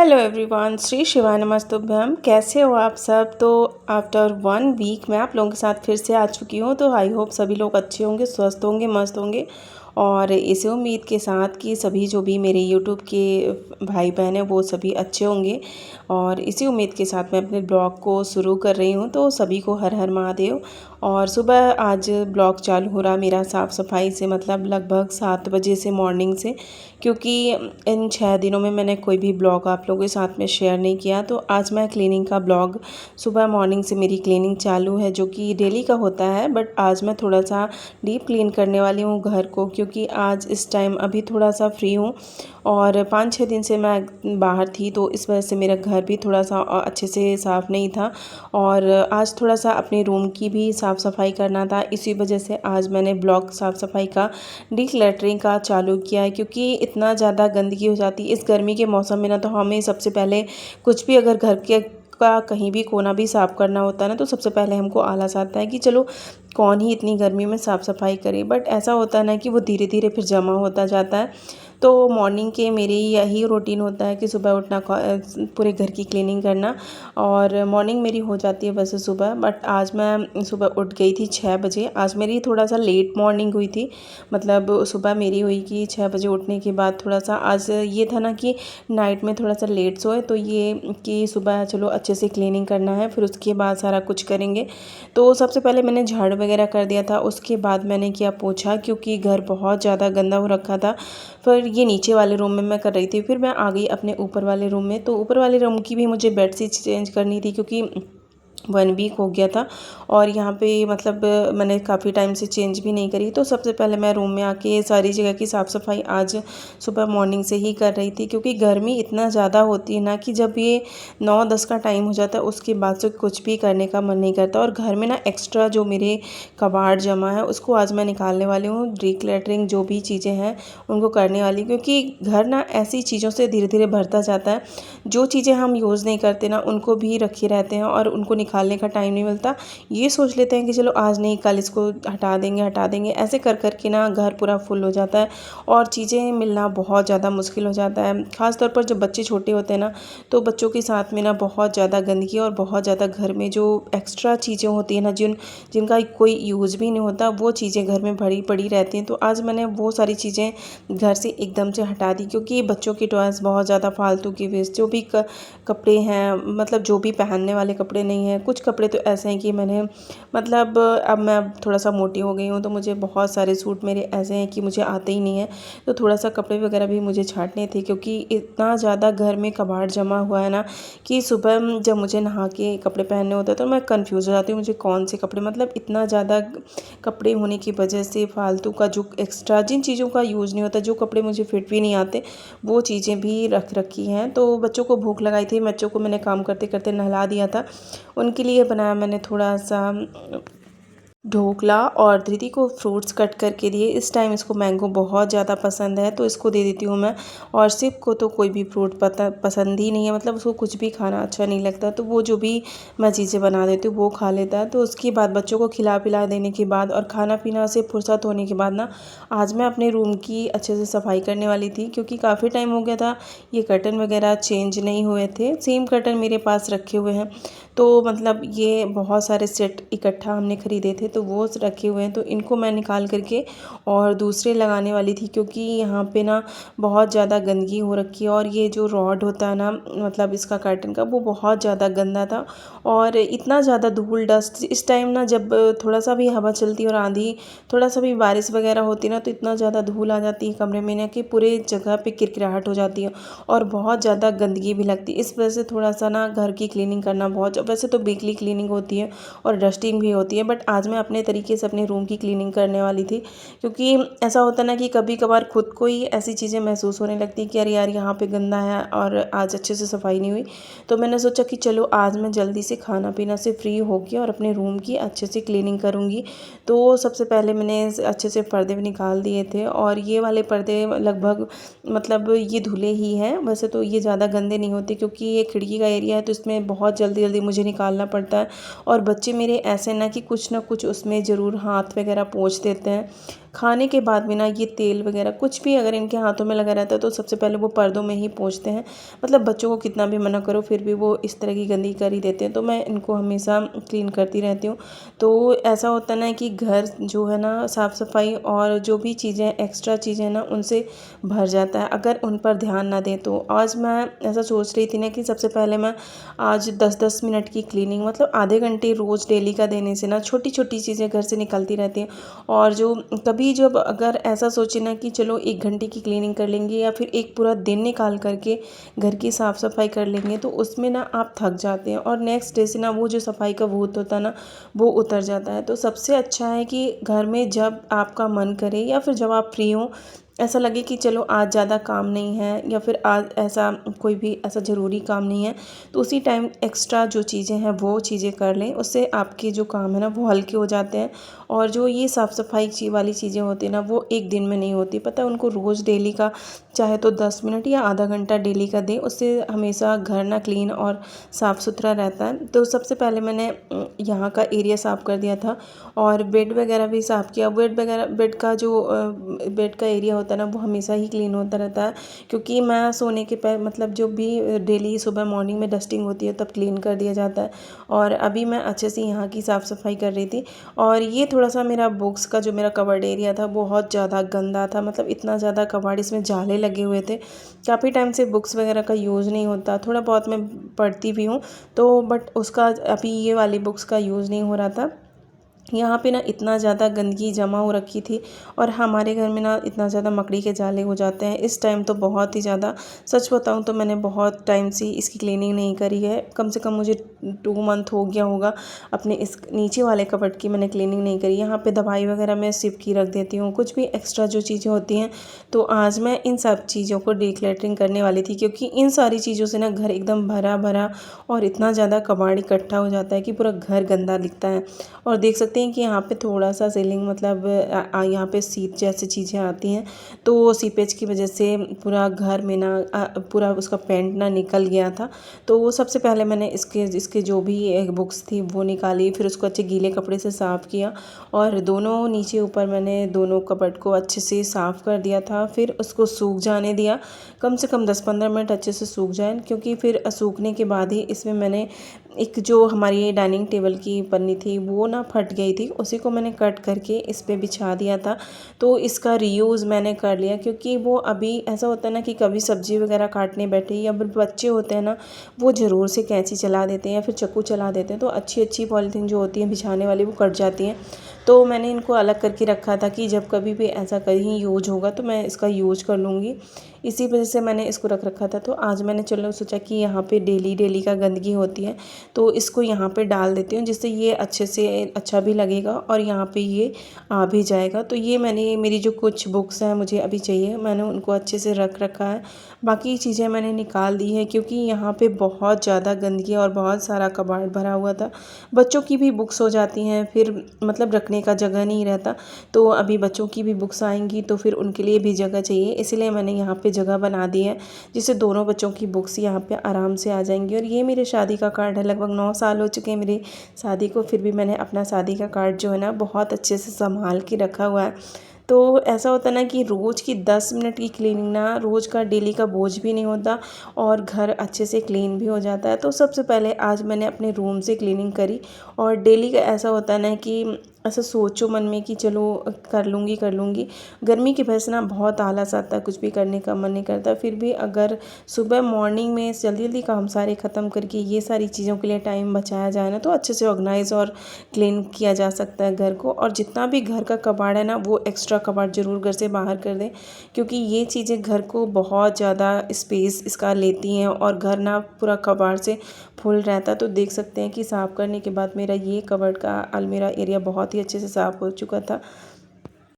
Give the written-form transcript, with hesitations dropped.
Hello everyone, Shri शिवाय नमस्तुभ्यम। कैसे हो आप सब। तो आफ्टर 1 वीक मैं आप लोगों के साथ फिर से आ चुकी हूँ। तो आई होप सभी लोग अच्छे होंगे, स्वस्थ होंगे, मस्त होंगे और इसी उम्मीद के साथ कि सभी जो भी मेरे यूट्यूब के भाई बहन हैं वो सभी अच्छे होंगे। और इसी उम्मीद के साथ मैं अपने ब्लॉग को शुरू कर रही हूँ। तो सभी को हर हर महादेव। और सुबह आज ब्लॉग चालू हो रहा मेरा साफ़ सफाई से, मतलब लगभग 7 बजे से मॉर्निंग से, क्योंकि इन 6 दिनों में मैंने कोई भी ब्लॉग आप लोगों के साथ में शेयर नहीं किया। तो आज मैं क्लीनिंग का ब्लॉग, सुबह मॉर्निंग से मेरी क्लीनिंग चालू है जो कि डेली का होता है, बट आज मैं थोड़ा सा डीप क्लीन करने वाली हूँ घर को, क्योंकि आज इस टाइम अभी थोड़ा सा फ्री हूँ और 5-6 दिन से मैं बाहर थी, तो इस वजह से मेरा घर भी थोड़ा सा अच्छे से साफ़ नहीं था। और आज थोड़ा सा अपने रूम की भी साफ़ सफाई करना था, इसी वजह से आज मैंने ब्लॉग साफ़ सफाई का डीक्लटरिंग का चालू किया है। क्योंकि इतना ज़्यादा गंदगी हो जाती है इस गर्मी के मौसम में ना, तो हमें सबसे पहले कुछ भी अगर घर के का कहीं भी कोना भी साफ़ करना होता है ना, तो सबसे पहले हमको आलस आता है कि चलो कौन ही इतनी गर्मी में साफ़ सफाई करे। बट ऐसा होता है ना कि वो धीरे धीरे फिर जमा होता जाता है। तो मॉर्निंग के मेरी यही रूटीन होता है कि सुबह उठना, पूरे घर की क्लीनिंग करना, और मॉर्निंग मेरी हो जाती है वैसे सुबह। बट आज मैं सुबह उठ गई थी 6 बजे। आज मेरी थोड़ा सा लेट मॉर्निंग हुई थी, मतलब सुबह मेरी हुई कि 6 बजे उठने के बाद थोड़ा सा आज ये था ना कि नाइट में थोड़ा सा लेट सोए, तो ये कि सुबह चलो अच्छे से क्लीनिंग करना है, फिर उसके बाद सारा कुछ करेंगे। तो सबसे पहले मैंने झाड़ू वगैरह कर दिया था, उसके बाद मैंने किया पोछा, क्योंकि घर बहुत ज़्यादा गंदा हो रखा था। फिर ये नीचे वाले रूम में मैं कर रही थी, फिर मैं आ गई अपने ऊपर वाले रूम में। तो ऊपर वाले रूम की भी मुझे बेडशीट चेंज करनी थी, क्योंकि 1 वीक हो गया था और यहाँ पे मतलब मैंने काफ़ी टाइम से चेंज भी नहीं करी। तो सबसे पहले मैं रूम में आके सारी जगह की साफ़ सफाई आज सुबह मॉर्निंग से ही कर रही थी, क्योंकि गर्मी इतना ज़्यादा होती है ना कि जब ये 9-10 का टाइम हो जाता है उसके बाद से कुछ भी करने का मन नहीं करता। और घर में ना एक्स्ट्रा जो मेरे कबाड़ जमा है उसको आज मैं निकालने वाली हूँ, डिक्लटरिंग जो भी चीज़ें हैं उनको करने वाली, क्योंकि घर ना ऐसी चीज़ों से धीरे धीरे भरता जाता है। जो चीज़ें हम यूज़ नहीं करते ना उनको भी रखे रहते हैं और उनको निकालने का टाइम नहीं मिलता। ये सोच लेते हैं कि चलो आज नहीं कल इसको हटा देंगे, ऐसे कर कर के ना घर पूरा फुल हो जाता है और चीज़ें मिलना बहुत ज़्यादा मुश्किल हो जाता है। ख़ास तौर पर जब बच्चे छोटे होते हैं ना, तो बच्चों के साथ में ना बहुत ज़्यादा गंदगी और बहुत ज़्यादा घर में जो एक्स्ट्रा चीज़ें होती हैं ना, जिनका कोई यूज़ भी नहीं होता, वो चीज़ें घर में भरी पड़ी रहती हैं। तो आज मैंने वो सारी चीज़ें घर से एकदम से हटा दी, क्योंकि बच्चों की टॉयज़ बहुत ज़्यादा फालतू की वेस्ट, जो भी कपड़े हैं, मतलब जो भी पहनने वाले कपड़े नहीं हैं। कुछ कपड़े तो ऐसे हैं कि मैंने, मतलब अब मैं थोड़ा सा मोटी हो गई हूँ, तो मुझे बहुत सारे सूट मेरे ऐसे हैं कि मुझे आते ही नहीं है। तो थोड़ा सा कपड़े वगैरह भी मुझे छांटने थे, क्योंकि इतना ज़्यादा घर में कबाड़ जमा हुआ है ना कि सुबह जब मुझे नहा के कपड़े पहनने होते हैं तो मैं कंफ्यूज हो जाती हूँ मुझे कौन से कपड़े, मतलब इतना ज़्यादा कपड़े होने की वजह से फालतू का जो एक्स्ट्रा जिन चीज़ों का यूज़ नहीं होता, जो कपड़े मुझे फिट भी नहीं आते, वो चीज़ें भी रख रखी हैं। तो बच्चों को भूख लगाई थी, बच्चों को मैंने काम करते करते नहला दिया था। उनके लिए बनाया मैंने थोड़ा सा ढोकला, और धृति को फ्रूट्स कट करके दिए। इस टाइम इसको मैंगो बहुत ज़्यादा पसंद है, तो इसको दे देती हूँ मैं। और सिप को तो कोई भी फ्रूट पसंद ही नहीं है, मतलब उसको कुछ भी खाना अच्छा नहीं लगता, तो वो जो भी मैं चीज़ें बना देती हूँ वो खा लेता है। तो उसके बाद बच्चों को खिला पिला देने के बाद और खाना पीना से फुर्सत होने के बाद ना, आज मैं अपने रूम की अच्छे से सफाई करने वाली थी, क्योंकि काफ़ी टाइम हो गया था ये कर्टन वगैरह चेंज नहीं हुए थे। सेम कर्टन मेरे पास रखे हुए हैं, तो मतलब ये बहुत सारे सेट इकट्ठा हमने ख़रीदे थे, तो वो रखे हुए हैं। तो इनको मैं निकाल करके और दूसरे लगाने वाली थी, क्योंकि यहाँ पे ना बहुत ज़्यादा गंदगी हो रखी है। और ये जो रॉड होता है ना, मतलब इसका कर्टन का, वो बहुत ज़्यादा गंदा था और इतना ज़्यादा धूल डस्ट इस टाइम ना, जब थोड़ा सा भी हवा चलती है और आंधी, थोड़ा सा भी बारिश वगैरह होती है ना, तो इतना ज़्यादा धूल आ जाती है कमरे में ना कि पूरे जगह पे किरकिराहट हो जाती है और बहुत ज़्यादा गंदगी भी लगती है। इस वजह से थोड़ा सा ना घर की क्लीनिंग करना बहुत, वैसे तो वीकली क्लीनिंग होती है और डस्टिंग भी होती है, बट आज मैं अपने तरीके से अपने रूम की क्लीनिंग करने वाली थी। क्योंकि ऐसा होता है ना कि कभी कभार खुद को ही ऐसी चीज़ें महसूस होने लगती कि अरे यार यहाँ पे गंदा है और आज अच्छे से सफाई नहीं हुई। तो मैंने सोचा कि चलो आज मैं जल्दी से खाना पीना से फ्री होकर और अपने रूम की अच्छे से क्लीनिंग करूँगी। तो सबसे पहले मैंने अच्छे से पर्दे भी निकाल दिए थे, और ये वाले पर्दे लगभग, मतलब ये धुले ही हैं, वैसे तो ये ज़्यादा गंदे नहीं होते, क्योंकि ये खिड़की का एरिया है तो इसमें बहुत जल्दी जल्दी मुझे निकालना पड़ता है। और बच्चे मेरे ऐसे ना कि कुछ ना कुछ उसमें ज़रूर हाथ वगैरह पोंछ देते हैं। खाने के बाद भी ना ये तेल वगैरह कुछ भी अगर इनके हाथों में लगा रहता है तो सबसे पहले वो पर्दों में ही पोंछते हैं। मतलब बच्चों को कितना भी मना करो फिर भी वो इस तरह की गंदगी कर ही देते हैं, तो मैं इनको हमेशा क्लीन करती रहती हूँ। तो ऐसा होता है ना कि घर जो है ना साफ़ सफाई और जो भी चीज़ें एक्स्ट्रा चीज़ें ना उनसे भर जाता है अगर उन पर ध्यान ना दें। तो आज मैं ऐसा सोच रही थी ना कि सबसे पहले मैं आज 10-10 मिनट की क्लीनिंग मतलब आधे घंटे रोज़ डेली का देने से ना छोटी छोटी चीज़ें घर से निकलती रहती हैं। और जो कभी जब अगर ऐसा सोचे ना कि चलो 1 घंटे की क्लीनिंग कर लेंगे या फिर एक पूरा दिन निकाल करके घर की साफ़ सफाई कर लेंगे तो उसमें ना आप थक जाते हैं और नेक्स्ट डे से ना वो जो सफाई का भूत होता है ना वो उतर जाता है। तो सबसे अच्छा है कि घर में जब आपका मन करे या फिर जब आप फ्री हो, ऐसा लगे कि चलो आज ज़्यादा काम नहीं है या फिर आज ऐसा कोई भी ऐसा ज़रूरी काम नहीं है, तो उसी टाइम एक्स्ट्रा जो चीज़ें हैं वो चीज़ें कर लें। उससे आपके जो काम है ना वो हल्के हो जाते हैं। और जो ये साफ़ सफाई वाली चीज़ें होती हैं ना वो एक दिन में नहीं होती, पता है उनको रोज़ डेली का चाहे तो 10 मिनट या आधा घंटा डेली का दें, उससे हमेशा घर ना क्लीन और साफ़ सुथरा रहता है। तो सबसे पहले मैंने यहाँ का एरिया साफ़ कर दिया था और बेड वगैरह भी साफ़ किया। बेड का जो बेड का एरिया होता है ना वो हमेशा ही क्लीन होता रहता है, क्योंकि मैं सोने के पहले मतलब जो भी डेली सुबह मॉर्निंग में डस्टिंग होती है तब क्लीन कर दिया जाता है। और अभी मैं अच्छे से यहाँ की साफ़ सफाई कर रही थी। और ये थोड़ा सा मेरा बुक्स का जो मेरा कबर्ड एरिया था बहुत ज़्यादा गंदा था, मतलब इतना ज़्यादा कबाड़ इसमें जाले लगे हुए थे। काफ़ी टाइम से बुक्स वगैरह का यूज़ नहीं होता, थोड़ा बहुत मैं पढ़ती भी हूँ तो बट उसका अभी ये वाली बुक्स का यूज़ नहीं हो रहा था। यहाँ पे ना इतना ज़्यादा गंदगी जमा हो रखी थी और हमारे घर में ना इतना ज़्यादा मकड़ी के जाले हो जाते हैं इस टाइम, तो बहुत ही ज़्यादा सच बताऊँ तो मैंने बहुत टाइम से इसकी क्लीनिंग नहीं करी है। कम से कम मुझे 2 मंथ हो गया होगा अपने इस नीचे वाले कबर्ड की मैंने क्लीनिंग नहीं करी। यहाँ पे दवाई वगैरह मैं सिप की रख देती हूँ, कुछ भी एक्स्ट्रा जो चीज़ें होती हैं। तो आज मैं इन सब चीज़ों को डिक्लटरिंग करने वाली थी, क्योंकि इन सारी चीज़ों से ना घर एकदम भरा भरा और इतना ज़्यादा कबाड़ इकट्ठा हो जाता है कि पूरा घर गंदा दिखता है। और देख सकते हैं कि यहाँ पे थोड़ा सा सीलिंग मतलब यहाँ पे सीप जैसी चीज़ें आती हैं, तो सीपेज की वजह से पूरा घर में ना पूरा उसका पेंट ना निकल गया था। तो वो सबसे पहले मैंने इसके जो भी एक बुक्स थी वो निकाली, फिर उसको अच्छे गीले कपड़े से साफ़ किया और दोनों नीचे ऊपर मैंने दोनों कबर्ड को अच्छे से साफ़ कर दिया था। फिर उसको सूख जाने दिया, कम से कम 10-15 मिनट अच्छे से सूख जाए, क्योंकि फिर सूखने के बाद ही इसमें मैंने एक जो हमारी डाइनिंग टेबल की पन्नी थी वो ना फट गई थी, उसी को मैंने कट करके इस पे बिछा दिया था। तो इसका रीयूज़ मैंने कर लिया, क्योंकि वो अभी ऐसा होता है ना कि कभी सब्ज़ी वगैरह काटने बैठे या फिर बच्चे होते हैं ना वो ज़रूर से कैंची चला देते हैं या फिर चाकू चला देते हैं, तो अच्छी अच्छी पॉलीथीन जो होती है बिछाने वाली वो कट जाती हैं। तो मैंने इनको अलग करके रखा था कि जब कभी भी ऐसा कहीं यूज होगा तो मैं इसका यूज कर लूँगी, इसी वजह से मैंने इसको रख रखा था। तो आज मैंने चलो सोचा कि यहाँ पे डेली डेली का गंदगी होती है तो इसको यहाँ पे डाल देती हूँ, जिससे ये अच्छे से अच्छा भी लगेगा और यहाँ पे ये आ भी जाएगा। तो ये मैंने मेरी जो कुछ बुक्स हैं मुझे अभी चाहिए, मैंने उनको अच्छे से रख रखा है। बाकी चीज़ें मैंने निकाल दी है क्योंकि यहाँ पे बहुत ज़्यादा गंदगी और बहुत सारा कबाड़ भरा हुआ था। बच्चों की भी बुक्स हो जाती हैं, फिर मतलब रखने का जगह नहीं रहता। तो अभी बच्चों की भी बुक्स आएंगी तो फिर उनके लिए भी जगह चाहिए, इसलिए मैंने यहाँ पे जगह बना दी है जिससे दोनों बच्चों की बुक्स यहाँ पे आराम से आ जाएंगी। और ये मेरे शादी का कार्ड है, लगभग 9 साल हो चुके हैं मेरी शादी को, फिर भी मैंने अपना शादी का कार्ड जो है ना बहुत अच्छे से संभाल के रखा हुआ है। तो ऐसा होता है ना कि रोज़ की 10 मिनट की क्लीनिंग ना रोज़ का डेली का बोझ भी नहीं होता और घर अच्छे से क्लीन भी हो जाता है। तो सबसे पहले आज मैंने अपने रूम से क्लीनिंग करी और डेली का ऐसा होता है ना कि ऐसा सोचो मन में कि चलो कर लूँगी। गर्मी की वजह से ना बहुत आलस आता है, कुछ भी करने का मन नहीं करता। फिर भी अगर सुबह मॉर्निंग में जल्दी जल्दी काम सारे ख़त्म करके ये सारी चीज़ों के लिए टाइम बचाया जाए ना तो अच्छे से ऑर्गेनाइज और क्लीन किया जा सकता है घर को। और जितना भी घर का कबाड़ है ना वो एक्स्ट्रा कबाड़ ज़रूर घर से बाहर कर दें, क्योंकि ये चीज़ें घर को बहुत ज़्यादा स्पेस इसका लेती हैं और घर ना पूरा कबाड़ से फुल रहता है। तो देख सकते हैं कि साफ़ करने के बाद मेरा ये कबर्ड का अलमीरा एरिया बहुत ही अच्छे से साफ़ हो चुका था।